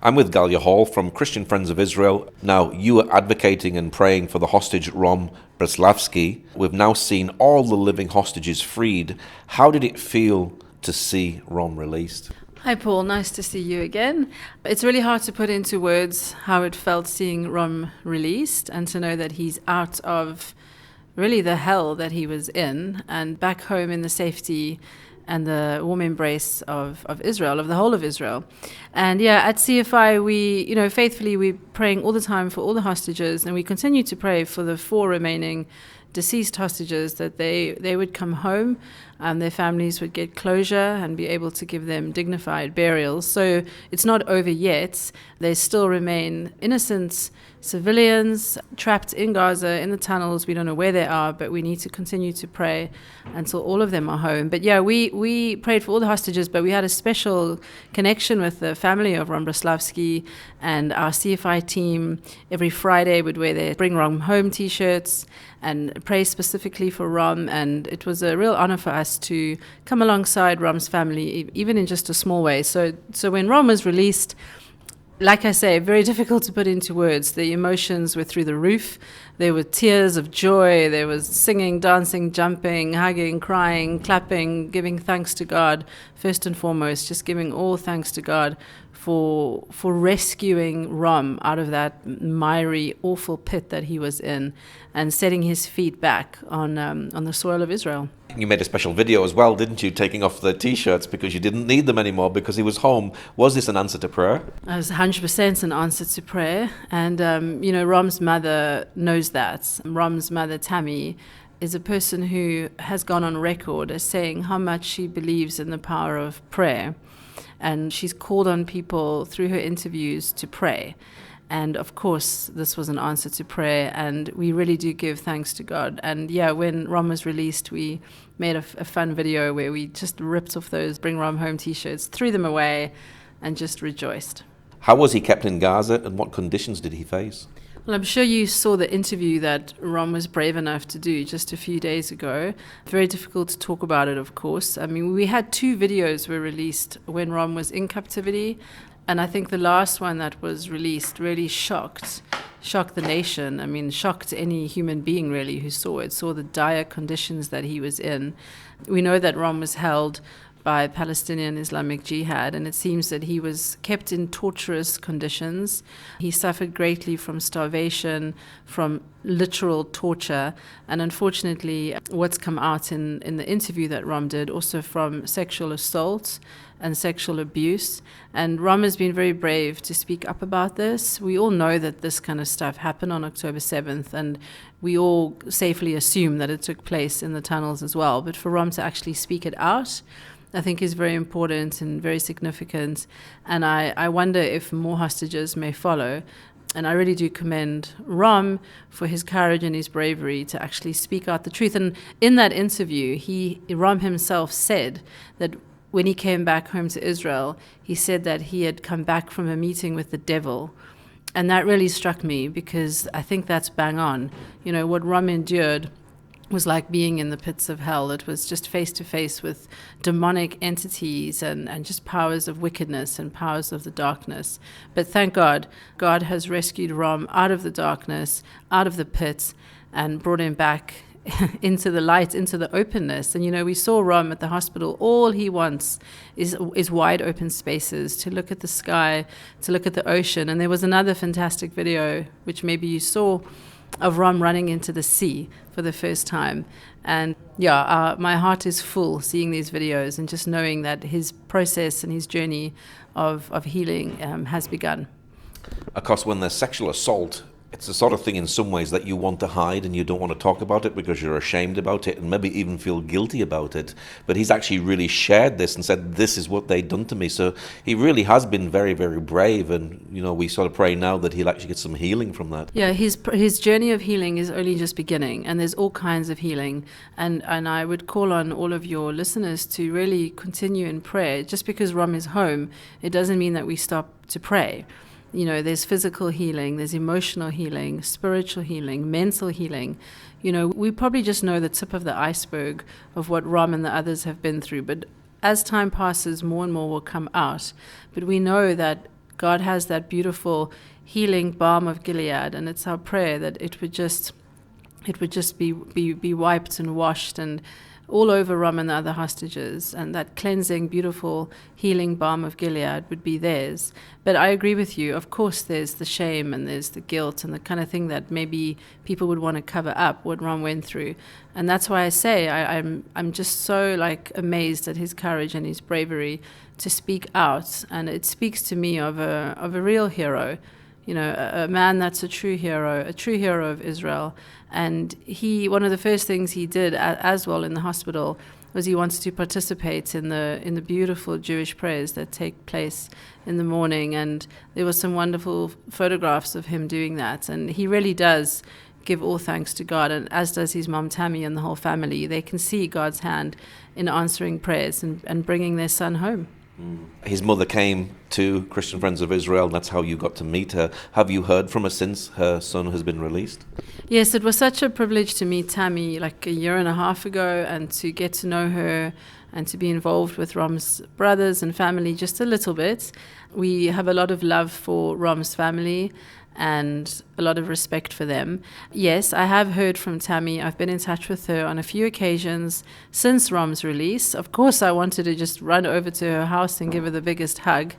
I'm with Galya Hall from Christian Friends of Israel. Now, you are advocating and praying for the hostage Rom Breslavsky. We've now seen all the living hostages freed. How did it feel to see Rom released? Hi, Paul. Nice to see you again. It's really hard to put into words how it felt seeing Rom released and to know that he's out of really the hell that he was in and back home in the safety and the warm embrace of Israel, of the whole of Israel. And yeah, at CFI, we, faithfully, we're praying all the time for all the hostages, and we continue to pray for the 4 remaining deceased hostages, that they would come home, their families would get closure and be able to give them dignified burials. So it's not over yet. They still remain innocent civilians trapped in Gaza, in the tunnels. We don't know where they are, but we need to continue to pray until all of them are home. But yeah, we prayed for all the hostages, but we had a special connection with the family of Rom Breslavsky, and our CFI team every Friday would wear their Bring Rom Home t-shirts and pray specifically for Rom. And it was a real honor for us to come alongside Rom's family, even in just a small way. So when Rom was released, like I say, very difficult to put into words. The emotions were through the roof. There were tears of joy. There was singing, dancing, jumping, hugging, crying, clapping, giving thanks to God. First and foremost, just giving all thanks to God for rescuing Rom out of that miry, awful pit that he was in and setting his feet back on the soil of Israel. You made a special video as well, didn't you, taking off the t-shirts because you didn't need them anymore because he was home. Was this an answer to prayer? It was 100% an answer to prayer. And, Rom's mother knows that. Rom's mother, Tammy, is a person who has gone on record as saying how much she believes in the power of prayer. And she's called on people through her interviews to pray. And of course, this was an answer to prayer, and we really do give thanks to God. And yeah, when Rom was released, we made a fun video where we just ripped off those Bring Rom Home t-shirts, threw them away, and just rejoiced. How was he kept in Gaza, and what conditions did he face? Well, I'm sure you saw the interview that Rom was brave enough to do just a few days ago. Very difficult to talk about it, of course. I mean, we had 2 videos were released when Rom was in captivity. And I think the last one that was released really shocked the nation. I mean, shocked any human being really who saw the dire conditions that he was in. We know that Rom was held by Palestinian Islamic Jihad, and it seems that he was kept in torturous conditions. He suffered greatly from starvation, from literal torture, and unfortunately, what's come out in the interview that Rom did, also from sexual assault and sexual abuse. And Rom has been very brave to speak up about this. We all know that this kind of stuff happened on October 7th, and we all safely assume that it took place in the tunnels as well. But for Rom to actually speak it out, I think is very important and very significant. And I wonder if more hostages may follow. And I really do commend Rom for his courage and his bravery to actually speak out the truth. And in that interview, Rom himself said that when he came back home to Israel, he said that he had come back from a meeting with the devil. And that really struck me because I think that's bang on. What Rom endured was like being in the pits of hell. It was just face to face with demonic entities and just powers of wickedness and powers of the darkness. But thank God, God has rescued Rom out of the darkness, out of the pits, and brought him back into the light, into the openness. And we saw Rom at the hospital. All he wants is wide open spaces, to look at the sky, to look at the ocean. And there was another fantastic video, which maybe you saw, of Rom running into the sea for the first time. And my heart is full seeing these videos and just knowing that his process and his journey of healing has begun. Of course, when there's sexual assault, it's the sort of thing in some ways that you want to hide and you don't want to talk about it because you're ashamed about it and maybe even feel guilty about it. But he's actually really shared this and said, this is what they'd done to me. So he really has been very, very brave. And, we sort of pray now that he'll actually get some healing from that. Yeah, his journey of healing is only just beginning, and there's all kinds of healing. And I would call on all of your listeners to really continue in prayer. Just because Rom is home, it doesn't mean that we stop to pray. There's physical healing, there's emotional healing, spiritual healing, mental healing. We probably just know the tip of the iceberg of what Rom and the others have been through. But as time passes, more and more will come out. But we know that God has that beautiful healing balm of Gilead, and it's our prayer that it would just be wiped and washed and all over Rom and the other hostages, and that cleansing, beautiful, healing balm of Gilead would be theirs. But I agree with you. Of course, there's the shame and there's the guilt and the kind of thing that maybe people would want to cover up what Rom went through. And that's why I say I'm just so amazed at his courage and his bravery to speak out. And it speaks to me of a real hero. A man that's a true hero of Israel. And one of the first things he did as well in the hospital was he wanted to participate in the beautiful Jewish prayers that take place in the morning. And there were some wonderful photographs of him doing that. And he really does give all thanks to God, and as does his mom Tammy and the whole family. They can see God's hand in answering prayers and bringing their son home. His mother came to Christian Friends of Israel, and that's how you got to meet her. Have you heard from her since her son has been released? Yes, it was such a privilege to meet Tammy a year and a half ago, and to get to know her and to be involved with Rom's brothers and family just a little bit. We have a lot of love for Rom's family and a lot of respect for them. Yes, I have heard from Tammy. I've been in touch with her on a few occasions since Rom's release. Of course, I wanted to just run over to her house and give her the biggest hug.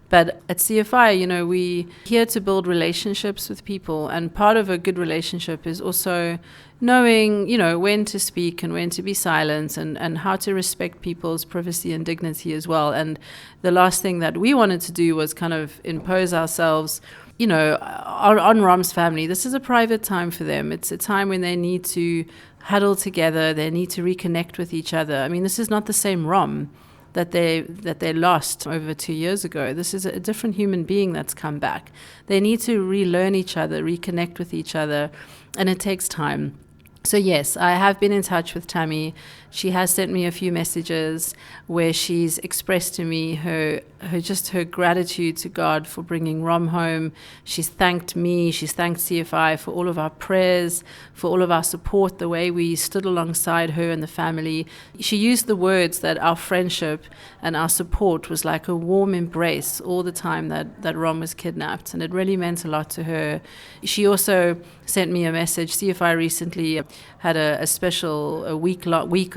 But at CFI, we here to build relationships with people. And part of a good relationship is also knowing, when to speak and when to be silent, and how to respect people's privacy and dignity as well. And the last thing that we wanted to do was kind of impose ourselves on Rom's family. This is a private time for them. It's a time when they need to huddle together. They need to reconnect with each other. I mean, this is not the same Rom that they lost over 2 years ago. This is a different human being that's come back. They need to relearn each other, reconnect with each other, and it takes time. So yes, I have been in touch with Tammy. She has sent me a few messages where she's expressed to me her gratitude to God for bringing Rom home. She's thanked me, she's thanked CFI for all of our prayers, for all of our support, the way we stood alongside her and the family. She used the words that our friendship and our support was like a warm embrace all the time that Rom was kidnapped, and it really meant a lot to her. She also sent me a message. CFI recently had a special week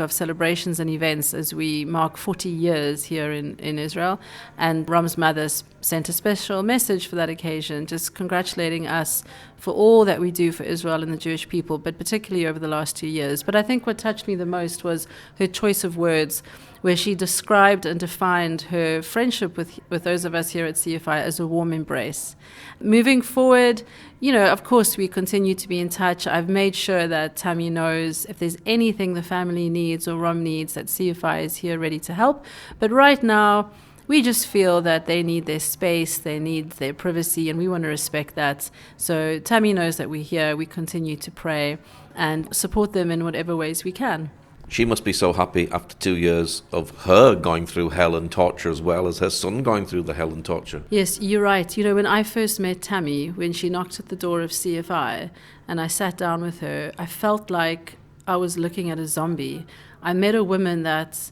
of celebrations and events as we mark 40 years here in Israel. And Rom's mother sent a special message for that occasion, just congratulating us for all that we do for Israel and the Jewish people, but particularly over the last 2 years. But I think what touched me the most was her choice of words, where she described and defined her friendship with those of us here at CFI as a warm embrace. Moving forward, of course, we continue to be in touch. I've made sure that Tammy knows if there's anything the family needs or Rom needs, that CFI is here ready to help. But right now, we just feel that they need their space, they need their privacy, and we want to respect that. So Tammy knows that we're here. We continue to pray and support them in whatever ways we can. She must be so happy after 2 years of her going through hell and torture, as well as her son going through the hell and torture. Yes, you're right. When I first met Tammy, when she knocked at the door of CFI and I sat down with her, I felt like I was looking at a zombie. I met a woman that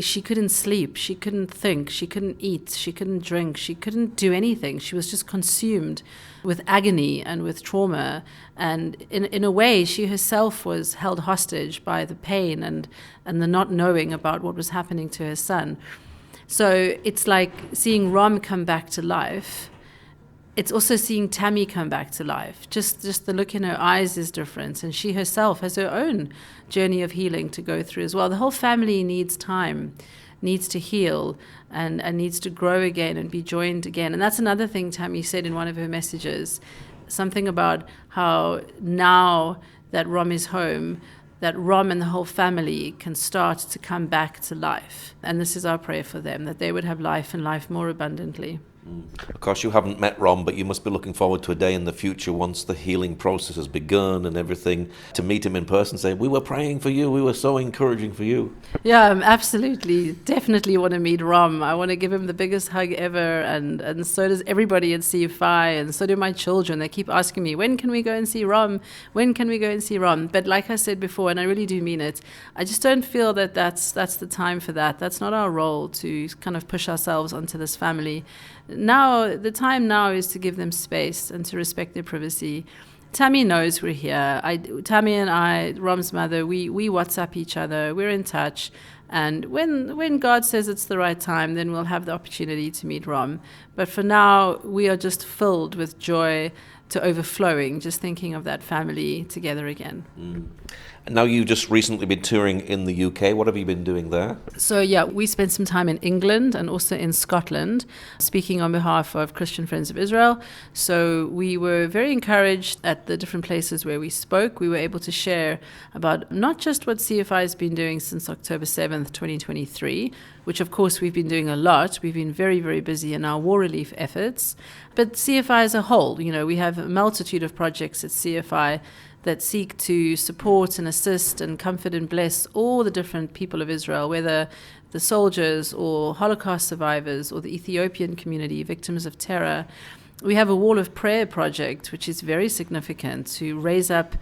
she couldn't sleep, she couldn't think, she couldn't eat, she couldn't drink, she couldn't do anything. She was just consumed with agony and with trauma. And in a way, she herself was held hostage by the pain and the not knowing about what was happening to her son. So it's like seeing Rom come back to life. It's also seeing Tammy come back to life. Just the look in her eyes is different. And she herself has her own journey of healing to go through as well. The whole family needs time, needs to heal, and needs to grow again and be joined again. And that's another thing Tammy said in one of her messages, something about how now that Rom is home, that Rom and the whole family can start to come back to life. And this is our prayer for them, that they would have life and life more abundantly. Of course, you haven't met Rom, but you must be looking forward to a day in the future, once the healing process has begun and everything, to meet him in person and say, we were praying for you, we were so encouraging for you. Yeah, absolutely. Definitely want to meet Rom. I want to give him the biggest hug ever, and so does everybody at CFI, and so do my children. They keep asking me, when can we go and see Rom? When can we go and see Rom? But like I said before, and I really do mean it, I just don't feel that that's the time for that. That's not our role, to kind of push ourselves onto this family. now the time now is to give them space and to respect their privacy. Tammy knows we're here. Tammy and I, Rom's mother, we WhatsApp each other. We're in touch. And when God says it's the right time, then we'll have the opportunity to meet Rom. But for now, we are just filled with joy to overflowing, just thinking of that family together again. And now you've just recently been touring in the UK. What have you been doing there? So yeah, we spent some time in England and also in Scotland, speaking on behalf of Christian Friends of Israel. So we were very encouraged at the different places where we spoke. We were able to share about not just what CFI has been doing since October 7th, 2023, which of course we've been doing a lot. We've been very, very busy in our war relief efforts. But CFI as a whole, you know, we have a multitude of projects at CFI that seek to support and assist and comfort and bless all the different people of Israel, whether the soldiers or Holocaust survivors or the Ethiopian community, victims of terror. We have a Wall of Prayer project, which is very significant to raise up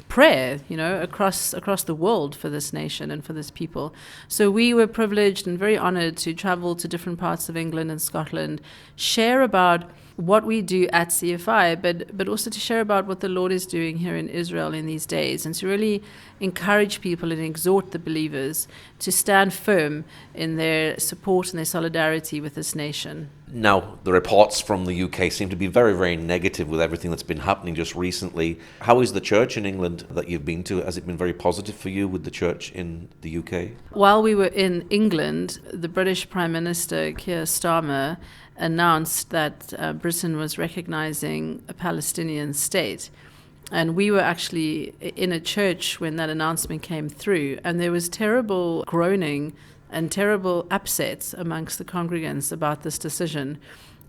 prayer, you know, across the world for this nation and for this people. So we were privileged and very honored to travel to different parts of England and Scotland, share about what we do at CFI, but also to share about what the Lord is doing here in Israel in these days, and to really encourage people and exhort the believers to stand firm in their support and their solidarity with this nation. Now, the reports from the UK seem to be very, very negative with everything that's been happening just recently. How is the church in England that you've been to? Has it been very positive for you with the church in the UK? While we were in England, the British Prime Minister, Keir Starmer, announced that Britain was recognizing a Palestinian state. And we were actually in a church when that announcement came through, and there was terrible groaning and terrible upsets amongst the congregants about this decision.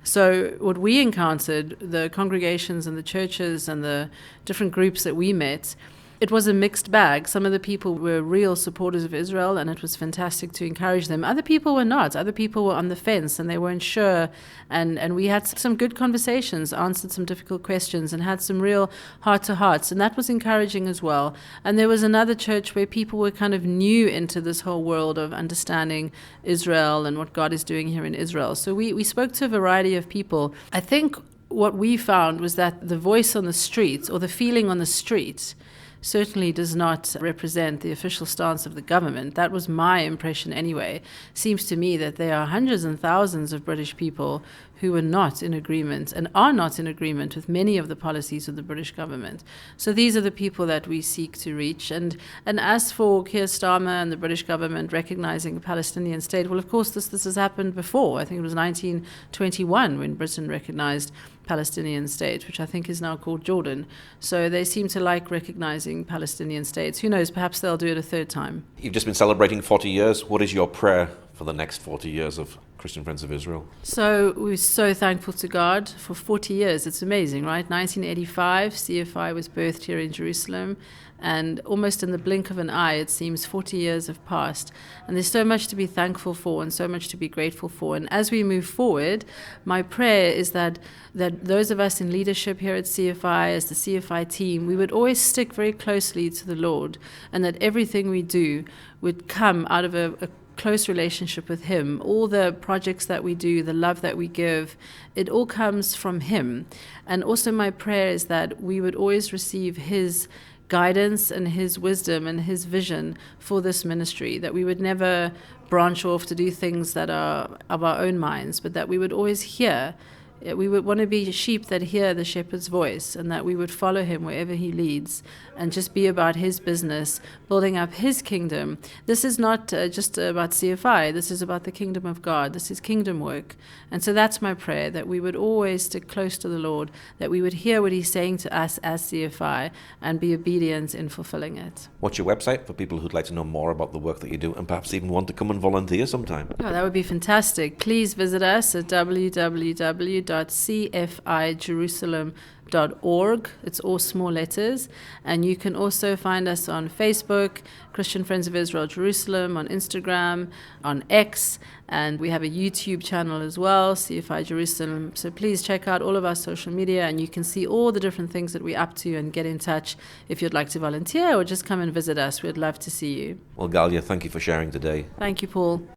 So what we encountered, the congregations and the churches and the different groups that we met, it was a mixed bag. Some of the people were real supporters of Israel, and it was fantastic to encourage them. Other people were not. Other people were on the fence, and they weren't sure. And we had some good conversations, answered some difficult questions, and had some real heart-to-hearts, and that was encouraging as well. And there was another church where people were kind of new into this whole world of understanding Israel and what God is doing here in Israel. So we spoke to a variety of people. I think what we found was that the voice on the streets, or the feeling on the streets, certainly does not represent the official stance of the government. That was my impression anyway. Seems to me that there are hundreds and thousands of British people who are not in agreement and are not in agreement with many of the policies of the British government. So these are the people that we seek to reach. And as for Keir Starmer and the British government recognizing a Palestinian state, well, of course, this has happened before. I think it was 1921 when Britain recognized Palestinian state, which I think is now called Jordan. So they seem to like recognizing Palestinian states. Who knows, perhaps they'll do it a third time. You've just been celebrating 40 years. What is your prayer for the next 40 years of Christian Friends of Israel? So we're so thankful to God for 40 years. It's amazing, right? 1985, CFI was birthed here in Jerusalem, and almost in the blink of an eye, it seems 40 years have passed. And there's so much to be thankful for and so much to be grateful for. And as we move forward, my prayer is that those of us in leadership here at CFI, as the CFI team, we would always stick very closely to the Lord, and that everything we do would come out of a close relationship with Him. All the projects that we do, the love that we give, it all comes from Him. And also my prayer is that we would always receive His guidance and His wisdom and His vision for this ministry, that we would never branch off to do things that are of our own minds, but that we would always hear. We would want to be sheep that hear the shepherd's voice, and that we would follow Him wherever He leads and just be about His business, building up His kingdom. This is not just about CFI. This is about the kingdom of God. This is kingdom work. And so that's my prayer, that we would always stick close to the Lord, that we would hear what He's saying to us as CFI and be obedient in fulfilling it. What's your website for people who'd like to know more about the work that you do and perhaps even want to come and volunteer sometime? Oh, that would be fantastic. Please visit us at www.cfijerusalem.org. It's all small letters. And you can also find us on Facebook, Christian Friends of Israel Jerusalem, on Instagram, on X, and we have a YouTube channel as well, CFI Jerusalem. So please check out all of our social media, and you can see all the different things that we're up to and get in touch if you'd like to volunteer or just come and visit us. We'd love to see you. Well, Galya, thank you for sharing today. Thank you, Paul.